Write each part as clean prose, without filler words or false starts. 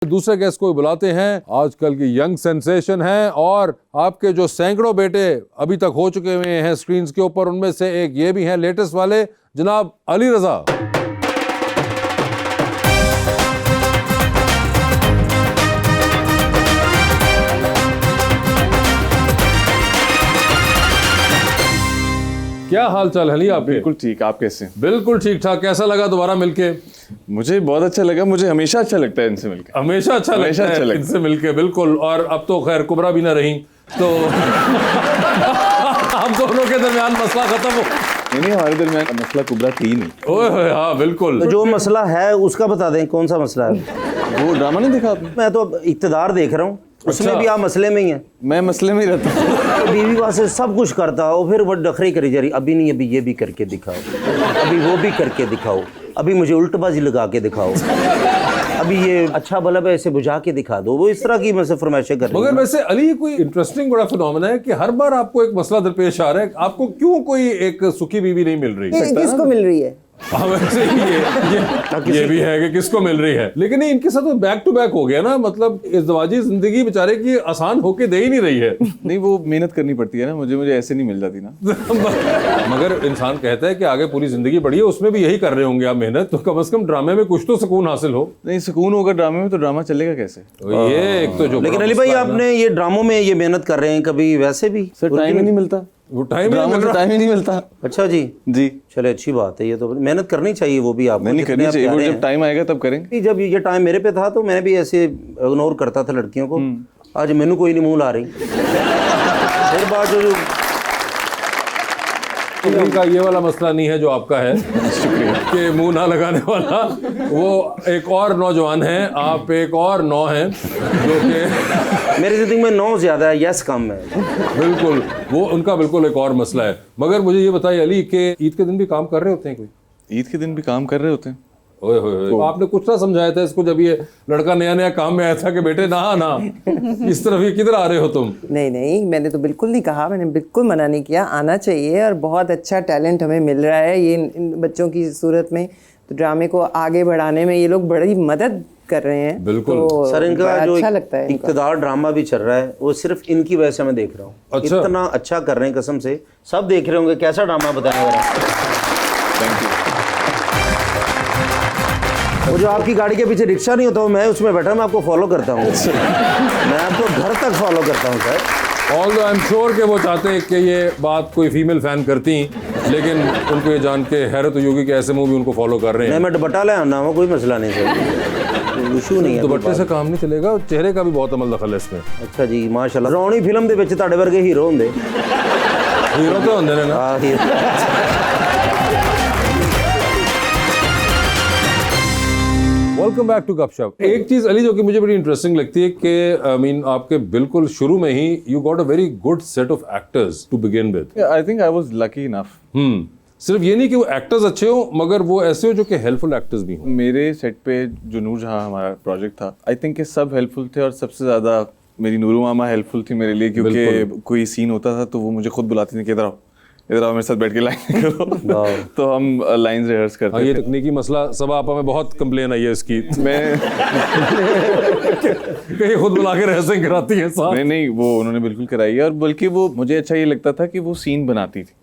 दूसरे गेस्ट को बुलाते हैं। आजकल की यंग सेंसेशन है और आपके जो सैकड़ों बेटे अभी तक हो चुके हुए हैं स्क्रीन के ऊपर, उनमें से एक ये भी हैं लेटेस्ट वाले, जनाब अली रजा। क्या हाल चाल है अली आपके? बिल्कुल ठीक, आप कैसे हैं? बिल्कुल ठीक ठाक। कैसा लगा दोबारा मिलके? मुझे बहुत अच्छा लगा, मुझे हमेशा अच्छा लगता है इनसे मिलकर। हमेशा अच्छा लगता है इनसे मिलके, बिल्कुल। और अब तो खैर कुबरा भी ना रही तो हम दोनों के दरमियान मसला खत्म हो। नहीं, हमारे दरमियान मसला कुबरा थी नहीं। ओए हाँ बिल्कुल। तो जो मसला है उसका बता दें, कौन सा मसला है? वो ड्रामा नहीं देखा आपने? मैं तो इक़्तिदार देख रहा हूँ, उसमें अच्छा। भी आप मसले में ही हैं। मैं मसले में ही रहता हूँ। बीवी वास्ते सब कुछ करता हो, फिर वो नखरे करी जा रही, अभी नहीं, अभी ये भी करके दिखाओ, अभी वो भी करके दिखाओ, अभी मुझे उल्टबाजी लगा के दिखाओ, अभी ये अच्छा बल्ब है ऐसे बुझा के दिखा दो। वो इस तरह की मुझसे फरमाइशें कर रही मगर हैं। वैसे अली ये कोई इंटरेस्टिंग बड़ा फिनोमेना है कि हर बार आपको एक मसला दरपेश आ रहा है। आपको क्यों कोई एक सुखी बीवी नहीं मिल रही? किसको मिल रही है? हाँ वैसे ही ये भी है कि किसको मिल रही है, लेकिन नहीं, इनके साथ तो बैक टू बैक हो गया ना। मतलब इज़्दिवाजी जिंदगी बेचारे की आसान होके दे ही नहीं रही है। नहीं, वो मेहनत करनी पड़ती है ना, मुझे ऐसे नहीं मिल जाती ना। मगर इंसान कहता है कि आगे पूरी जिंदगी बढ़ी है, उसमें भी यही कर रहे होंगे आप मेहनत, तो कम से कम ड्रामे में कुछ तो सुकून हासिल हो। नहीं, सुकून होगा ड्रामे में तो ड्रामा चलेगा कैसे? तो ये एक तो जो लेकिन अली भाई आपने ये ड्रामों में ये मेहनत कर रहे हैं, कभी वैसे भी सर टाइम ही नहीं मिलता, वो टाइम ड्रामा में टाइम ही नहीं मिलता। अच्छा जी जी चले, अच्छी बात है। ये तो मेहनत करनी चाहिए, वो भी आपको नहीं करनी जितने आप चाहिए, वो प्यारे जब हैं। टाइम आएगा तब करेंगे। जब ये टाइम मेरे पे था तो मैं भी ऐसे इग्नोर करता था लड़कियों को। आज मैनू कोई नहीं मुंह ला रही। फिर बात जो इनका ये वाला मसला नहीं है जो आपका है कि मुंह ना लगाने वाला। वो एक और नौजवान है, आप एक और नौ हैं जो कि मेरी जिंदगी में 9 ज्यादा है, यस कम है। बिल्कुल वो उनका बिल्कुल एक और मसला है। मगर मुझे ये बताइए अली कि ईद के दिन भी काम कर रहे होते हैं कोई? ईद के दिन भी काम कर रहे होते हैं। ओए होए होए। आपने कुछ ना समझाया था इसको जब ये लड़का नया नया काम में आया था कि बेटे ना ना इस तरफ ये किधर आ रहे हो तुम? नहीं नहीं, मैंने तो बिल्कुल नहीं कहा, मैंने बिल्कुल मना नहीं किया। आना चाहिए और बहुत अच्छा टैलेंट हमें मिल रहा है ये इन बच्चों की सूरत में, तो ड्रामे को आगे बढ़ाने में ये लोग बड़ी मदद कर रहे हैं। बिल्कुल। तो सर इनका बड़ा जो अच्छा लगता है इनको। इक़्तिदार ड्रामा भी चल रहा है, वो सिर्फ इनकी वजह से मैं देख रहा हूँ। अच्छा। इतना अच्छा कर रहे हैं, कसम से सब देख रहे होंगे। कैसा ड्रामा बताया जरा? Thank you. वो जो आपकी गाड़ी के पीछे रिक्शा नहीं होता, मैं उसमें बैठा, मैं आपको फॉलो करता हूँ। मैं आपको घर तक फॉलो करता हूँ sir. Although I am sure कि वो चाहते हैं कि ये बात कोई फीमेल फैन करती, लेकिन उनको ये जान के हैरत होगी कि ऐसे मूव भी उनको फॉलो कर रहे हैं। नहीं, मैं दुपट्टा ले आना, वो कोई मसला नहीं सर, इशू नहीं है। दुपट्टे से काम नहीं चलेगा, चेहरे का भी बहुत अमल दखल है इसमें। अच्छा जी, माशाल्लाह। रौनी फिल्म दे विच तुहाडे वर्गे हीरो होंदे। हीरो तो होंदे ने ना। हाँ, हीरो। वेलकम बैक टू गपशप। एक चीज अली जो कि मुझे बड़ी इंटरेस्टिंग लगती है कि आई मीन आपके बिल्कुल शुरू में ही you got a very good set of actors to begin with. I think I was lucky enough. सिर्फ ये नहीं कि वो एक्टर्स अच्छे हो, मगर वो ऐसे हो जो कि हेल्पफुल एक्टर्स भी हों। मेरे सेट पे जो नूर जहाँ हमारा प्रोजेक्ट था, आई थिंक कि सब हेल्पफुल थे और सबसे ज़्यादा मेरी नूरू मामा हेल्पफुल थी मेरे लिए, क्योंकि कोई सीन होता था तो वो मुझे खुद बुलाती थी कि इधर आओ मेरे साथ बैठ के लाइन करो। तो हम लाइंस रिहर्स करते हाँ, ये थे। तकनीकी मसला सब आपा में बहुत कंप्लेन आई है इसकी। मैं कहीं खुद बुला के रेसिंग कराती है साहब। नहीं, वो उन्होंने बिल्कुल कराई है। और बल्कि वो मुझे अच्छा ये लगता था कि वो सीन बनाती थी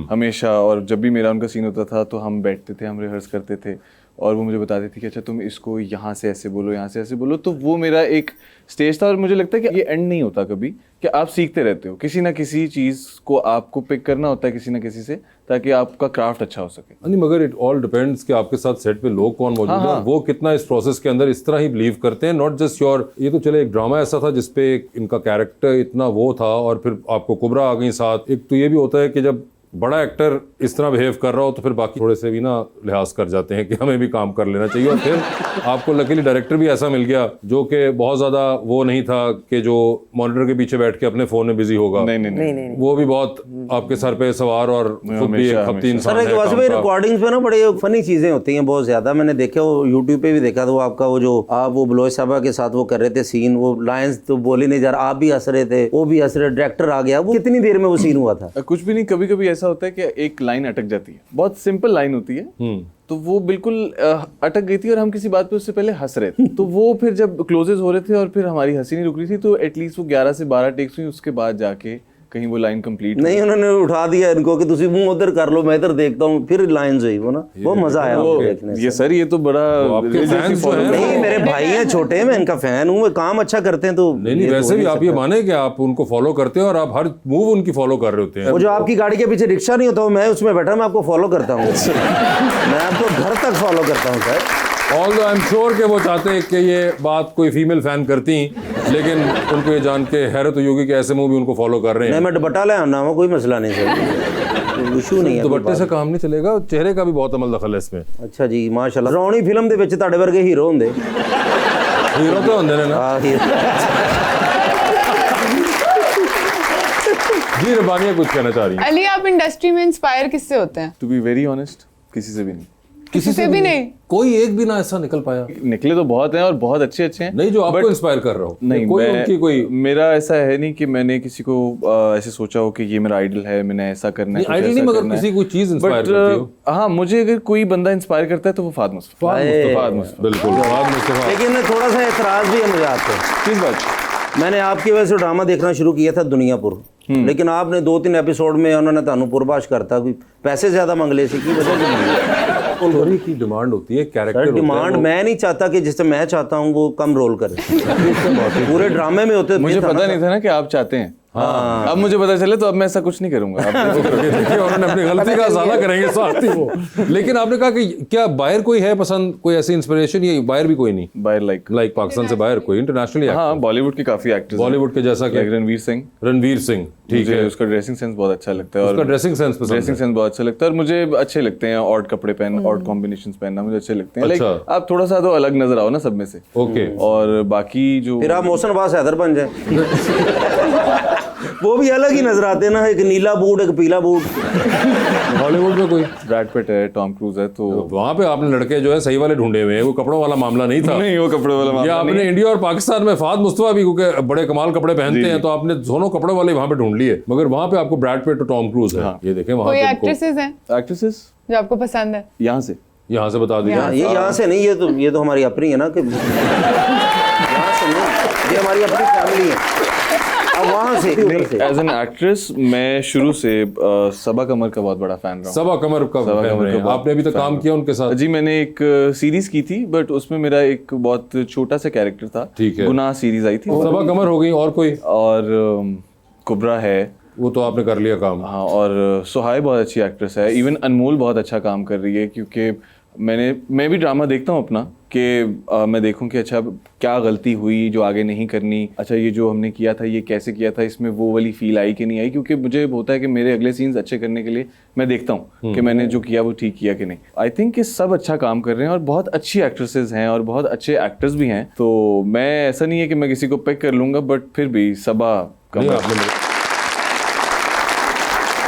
हमेशा, और जब भी मेरा उनका सीन होता था तो हम बैठते थे, हम रिहर्स करते थे और वो मुझे बताती थी कि अच्छा तुम इसको यहाँ से ऐसे बोलो, यहाँ से ऐसे बोलो। तो वो मेरा एक स्टेज था और मुझे लगता है कि ये एंड नहीं होता कभी, कि आप सीखते रहते हो, किसी ना किसी चीज़ को आपको पिक करना होता है किसी ना किसी से, ताकि आपका क्राफ्ट अच्छा हो सके। नहीं, मगर इट ऑल डिपेंड्स कि आपके साथ सेट पे लोग कौन मौजूद है, वो कितना इस प्रोसेस के अंदर इस तरह ही बिलीव करते हैं। नॉट जस्ट योर, ये तो चले एक ड्रामा ऐसा था जिसपे इनका कैरेक्टर इतना वो था और फिर आपको कुबरा आ गई साथ। एक तो ये भी होता है कि जब बड़ा एक्टर इस तरह बिहेव कर रहा हो तो फिर बाकी थोड़े से भी ना लिहाज कर जाते हैं कि हमें भी काम कर लेना चाहिए। और फिर आपको लकीली डायरेक्टर भी ऐसा मिल गया जो कि बहुत ज़्यादा वो नहीं था कि जो मॉनिटर के पीछे बैठ के अपने फ़ोन में बिजी होगा। नहीं, वो भी बहुत आपके सर पे सवार और खुद भी एक खपती इंसान है। वैसे भी रिकॉर्डिंग्स में ना बड़े फनी चीजें होती हैं बहुत ज्यादा। मैंने देखा, वो यूट्यूब पे भी देखा था, वो आपका वो जो आप वो बलोच साहबा के साथ वो कर रहे थे सीन, वो लाइंस तो बोले नहीं जा रहा, आप भी हंस रहे थे, वो भी हंस रहे, डायरेक्टर आ गया। वो कितनी देर में वो सीन हुआ था? कुछ भी नहीं, कभी कभी ऐसे ऐसा होता है कि एक लाइन अटक जाती है, बहुत सिंपल लाइन होती है, तो वो बिल्कुल अटक गई थी और हम किसी बात पे उससे पहले हंस रहे थे। तो वो फिर जब क्लोजेस हो रहे थे और फिर हमारी हंसी नहीं रुक रही थी, तो एटलीस्ट वो 11 से 12 टेक्स हुई, उसके बाद जाके कहीं वो लाइन कंप्लीट नहीं, उन्होंने उठा दिया इनको कि तुसी मुंह उधर कर लो, मैं इधर देखता हूँ, फिर लाइंस हुई वो ना, वो मजा आया हमको देखने से। ये सर ये तो बड़ा आपके fans जो हैं, नहीं, मेरे भाई हैं छोटे, मैं इनका फैन हूँ, वो काम अच्छा करते हैं तो नहीं वैसे भी आप ये माने कि आप उनको फॉलो करते हो और आप हर मूव उनकी फॉलो कर रहे होते हैं। वो जो आपकी गाड़ी के पीछे रिक्शा नहीं होता, मैं उसमें बैठा, मैं आपको फॉलो करता हूँ। मैं आपको घर तक फॉलो करता हूँ sir. Although I am sure कि वो चाहते हैं कि ये बात कोई फीमेल फैन करती, लेकिन उनको ये जान के हैरत होगी कि ऐसे मूव भी उनको फॉलो कर रहे हैं। नहीं, मैं दुपट्टा ले आना, वो कोई मसला नहीं सर, इशू नहीं है। दुपट्टे से काम नहीं चलेगा, चेहरे का भी बहुत अमल दखल है इसमें। अच्छा जी, माशाल्लाह। रौनी फिल्म दे विच ਤੁਹਾਡੇ ਵਰਗੇ ਹੀਰੋ ਹੁੰਦੇ। हीरो तो होंगे ना। हाँ, हीरो। जी रबानिया कुछ कहना चाह रही हैं? अली, आप इंडस्ट्री में इंस्पायर किससे होते हैं? टू बी वेरी ऑनेस्ट, किसी से भी नहीं। किसी से भी नहीं? कोई एक भी ना ऐसा निकल पाया? निकले तो बहुत हैं और बहुत अच्छे अच्छे हैं। नहीं जो आपको इंस्पायर कर रहा हो। नहीं, कोई मैं उनकी कोई मेरा ऐसा है नहीं कि मैंने किसी को ऐसे सोचा हो कि ये मेरा आइडल है, मैंने ऐसा करना है, आइडल नहीं, मगर किसी कोई चीज इंस्पायर करती हो। हाँ, मुझे अगर कोई बंदा इंस्पायर करता है तो वो फाद मुस्तफा। बिल्कुल फवाद मुस्तफा। लेकिन थोड़ा सा एतराज भी है मुझे आपसे। किस बात? मैंने आपकी वजह से ड्रामा देखना शुरू किया था दुनियापुर, लेकिन आपने 2-3 एपिसोड में उन्होंने तानू पुरबाश करता, पैसे ज्यादा मंग ले सी की वजह से। स्टोरी की डिमांड होती है, कैरेक्टर डिमांड मैं नहीं चाहता कि जिससे मैं चाहता हूँ वो कम रोल करे। पूरे ड्रामे में होते मुझे पता नहीं था ना कि आप चाहते हैं। हाँ, अब मुझे पता चले तो अब मैं ऐसा कुछ नहीं करूंगा। देखिए उन्होंने अपनी गलती का साझा करेंगे साथ ही वो। लेकिन आपने कहा कि क्या बाहर कोई है पसंद, कोई ऐसी इंस्पिरेशन? ये बाहर भी कोई नहीं, बाहर लाइक पाकिस्तान से बाहर कोई इंटरनेशनली? हाँ, बॉलीवुड के काफी एक्टर्स, बॉलीवुड के जैसा कि रणवीर सिंह। रणवीर सिंह, ठीक है, उसका ड्रेसिंग सेंस बहुत अच्छा लगता है। उसका ड्रेसिंग सेंस पसंद है। ड्रेसिंग सेंस बहुत अच्छा लगता है और मुझे अच्छे लगते हैं ऑड कपड़े पहनना, ऑड कॉम्बिनेशंस पहनना मुझे अच्छे लगते हैं। लाइक आप थोड़ा सा तो अलग नजर आओ ना सब में से। ओके। और बाकी जो फिर आप मोहसिन अब्बास हैदर बन जाए। वो भी अलग ही नजर आते हैं ना, एक नीला बूट, एक पीला बूट। हॉलीवुड में कोई ब्रैड पिट है, टॉम क्रूज है, तो वहां पे आपने लड़के जो है सही वाले ढूंढे हुए हैं, वो कपड़ों वाला मामला नहीं था। नहीं, वो कपड़े वाला या मामला आपने इंडिया और पाकिस्तान में फवाद मुस्तफा भी, क्योंकि बड़े कमाल कपड़े पहनते हैं, तो आपने दोनों कपड़े वाले वहां पे ढूंढ लिए, मगर वहां पे आपको ब्रैड पिट और टॉम क्रूज है। ये देखें वहां कोई पे एक्ट्रेसेस हैं एक्ट्रेसेस जो आपको पसंद है? यहाँ से बता दीजिए। ये यहाँ से नहीं, ये तो हमारी अपनी है ना, कि यहाँ से नहीं, ये हमारी अपनी फैमिली है। अब वहाँ से एज एन एक्ट्रेस मैं शुरू से सबा कमर का बहुत बड़ा फैन रहा हूँ। सबा कमर का फैन रहे हैं। आपने अभी तक काम किया उनके साथ? जी, मैंने एक सीरीज की थी, बट उसमें मेरा एक बहुत छोटा सा कैरेक्टर था। ठीक है। गुनाह सीरीज आई थी। सबा कमर हो गई, और कोई? और कुबरा है, वो तो आपने कर लिया काम। हाँ, और सुहाय बहुत अच्छी एक्ट्रेस है। इवन अनमोल बहुत अच्छा काम कर रही है, क्योंकि मैं भी ड्रामा देखता हूँ अपना, कि मैं देखूं कि अच्छा क्या गलती हुई जो आगे नहीं करनी, अच्छा ये जो हमने किया था ये कैसे किया था, इसमें वो वाली फील आई कि नहीं आई, क्योंकि मुझे होता है कि मेरे अगले सीन्स अच्छे करने के लिए मैं देखता हूँ कि मैंने जो किया वो ठीक किया कि नहीं। आई थिंक कि सब अच्छा काम कर रहे हैं और बहुत अच्छी एक्ट्रेसेस हैं और बहुत अच्छे एक्टर्स भी हैं, तो मैं ऐसा नहीं है कि मैं किसी को पिक कर लूंगा, बट फिर भी सबा नहीं, आपने